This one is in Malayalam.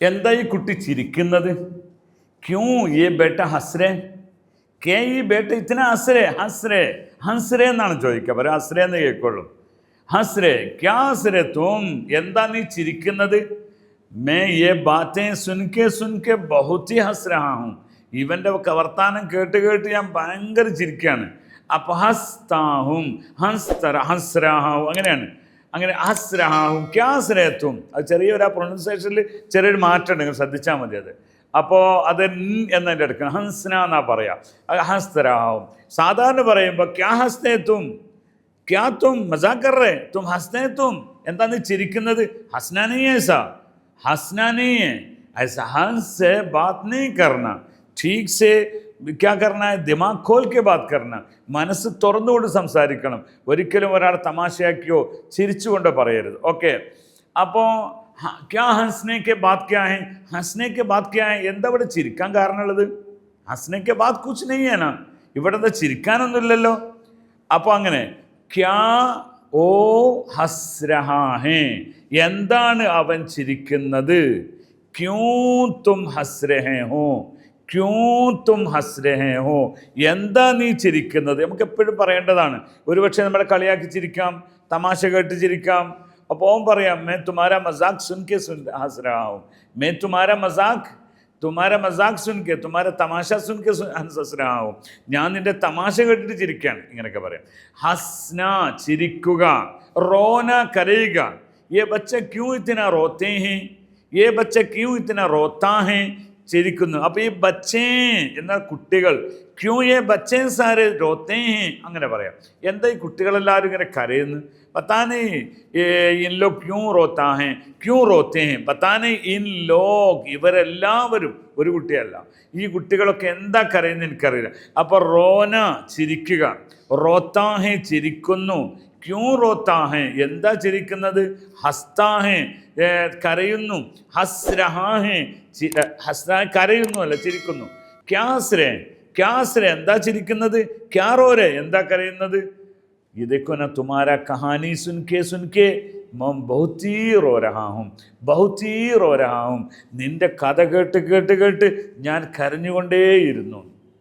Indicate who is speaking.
Speaker 1: എന്താ ഈ കുട്ടി ചിരിക്കുന്നത്? ക്യൂ യേ ബേട്ട ഹസ്രേ, കേ ഈ ബേട്ട ഇത്തന ഹസ്രേ, ഹസ്രേ ഹസ്രേ എന്നാണ് ചോദിക്കുക. പറ ഹസ്രേ എന്ന് കേൾക്കുള്ളൂ. ഹസ്രേ ക്യാ ഹസ്രേ തും, എന്താ നീ ചിരിക്കുന്നത്? മേ യേ ബാത്തേ സുൻകെ ബഹുത് ഹി ഹസ് രഹാ ഹൂം, ഇവൻ്റെ വർത്താനം കേട്ട് കേട്ട് ഞാൻ ഭയങ്കര ചിരിക്കുകയാണ്. അപ്പോൾ ഹസ്താഹും ഹസ്രാഹും അങ്ങനെയാണ്. അങ്ങനെ ഹസ്രഹാഹും ക്യാ ഹസ്രേത്തും, അത് ചെറിയൊരു ആ പ്രൊണൗൺസിയേഷനിൽ ചെറിയൊരു മാറ്റം ഉണ്ട്, നിങ്ങൾ ശ്രദ്ധിച്ചാൽ മതി അത്. അപ്പോൾ അത് എന്നതിൻ്റെ എടുക്കണം, ഹൻസ്ന എന്നാ പറയാം. ഹസ്തരാഹും സാധാരണ പറയുമ്പോൾ ക്യാ ഹസ്തേത്തും, ക്യാ തും മസാക്കറേ തും ഹസ്തേത്തും, എന്താ നീ ചിരിക്കുന്നത്? ഹസ്നാനീയ ऐसा, हंसना नहीं है, ऐसा हंस से बात नहीं करना, ठीक से क्या करना है, दिमाग खोल के बात करना, മനസ്സ് തുറന്നുകൊണ്ട് സംസാരിക്കണം. ഒരിക്കലും ഒരാൾ തമാശയാക്കിയോ ചിരിച്ചുകൊണ്ടോ പറയരുത്. ഓക്കെ, അപ്പോൾ ക്യാ ഹൻസ്നെ കെ ബാത് ക്യാ ഹെ, ഹൻസ്നെ കെ ബാത് ക്യാ ഹെ, എന്താ ഇവിടെ ചിരിക്കാൻ കാരണമുള്ളത്? ഹൻസ്നെ കെ ബാത് കുച്ച് നെയ് ഹെ നാ, ഇവിടെ എന്താ ചിരിക്കാനൊന്നുമില്ലല്ലോ. അപ്പോൾ അങ്ങനെ ക്യാ ഓ ഹസ് രഹാ ഹേ, എന്താണ് അവൻ ചിരിക്കുന്നത്? ക്യൂ തും ഹസ് രഹേ ഹോ, ക്യൂ തും ഹസ് രഹേ ഹോ, എന്താ നീ ചിരിക്കുന്നത്? നമുക്ക് എപ്പോഴും പറയേണ്ടതാണ്. ഒരുപക്ഷെ നമ്മളെ കളിയാക്കി ചിരിക്കാം, തമാശ കേട്ട് ചിരിക്കാം. അപ്പോൾ അവൻ പറയാം, മേ തുമാരാ മസാഖ് സുൻകെ ഹസ് രഹാ ഹൂം, മേ തുമാരാ മസാഖ് സുൻകെ, തുമാരാ തമാശ സുൻകെ ഹസ് രഹാ ഹൂം, ഞാൻ നിന്റെ തമാശ കേട്ടിട്ട് ചിരിക്കുകയാണ്, ഇങ്ങനെയൊക്കെ പറയാം. ഹസ്ന ചിരിക്കുക, റോന കരയുക. ये बच्चे क्यों इतना रोते हैं, ये बच्चे क्यों इतना रोता है, ചിരിക്കുന്നു. അപ്പോൾ ഈ ബച്ചേ എന്നാൽ കുട്ടികൾ, ക്യൂ യേ ബച്ചേ സാരെ രോത്തേ ഹേ, അങ്ങനെ പറയാം. എന്താ ഈ കുട്ടികളെല്ലാവരും ഇങ്ങനെ കരയുന്നു? പത്താനേ ഇൻ ലോഗ് ക്യൂ റോത്താ ഹേ, ക്യൂ റോത്തേ ഹേ, പത്താനേ ഇൻ ലോഗ്, ഇവരെല്ലാവരും, ഒരു കുട്ടിയല്ല, ഈ കുട്ടികളൊക്കെ എന്താ കരയുന്നത് എനിക്കറിയില്ല. അപ്പോൾ റോന ചിരിക്കുക, റോത്താ ഹേ ചിരിക്കുന്നു, ക്യൂ റോത്താ ഹേ എന്താ ചിരിക്കുന്നത്, ഹസ്താ ഹേ കരയുന്നു, ഹസ് രഹാ ഹേ ഹസ്താ കരയുന്നു അല്ല ചിരിക്കുന്നു, ക്യാസ്രേ ക്യാസ്രേ എന്താ ചിരിക്കുന്നത്, ക്യാ റോരേ എന്താ കരയുന്നത്. ഇതൊക്കെ ना तुम्हारा कहानी सुनके बहुत ही रो रहा हूँ, നിന്റെ കഥ കേട്ട് കേട്ട് കേട്ട് ഞാൻ കരഞ്ഞുകൊണ്ടേയിരുന്നു.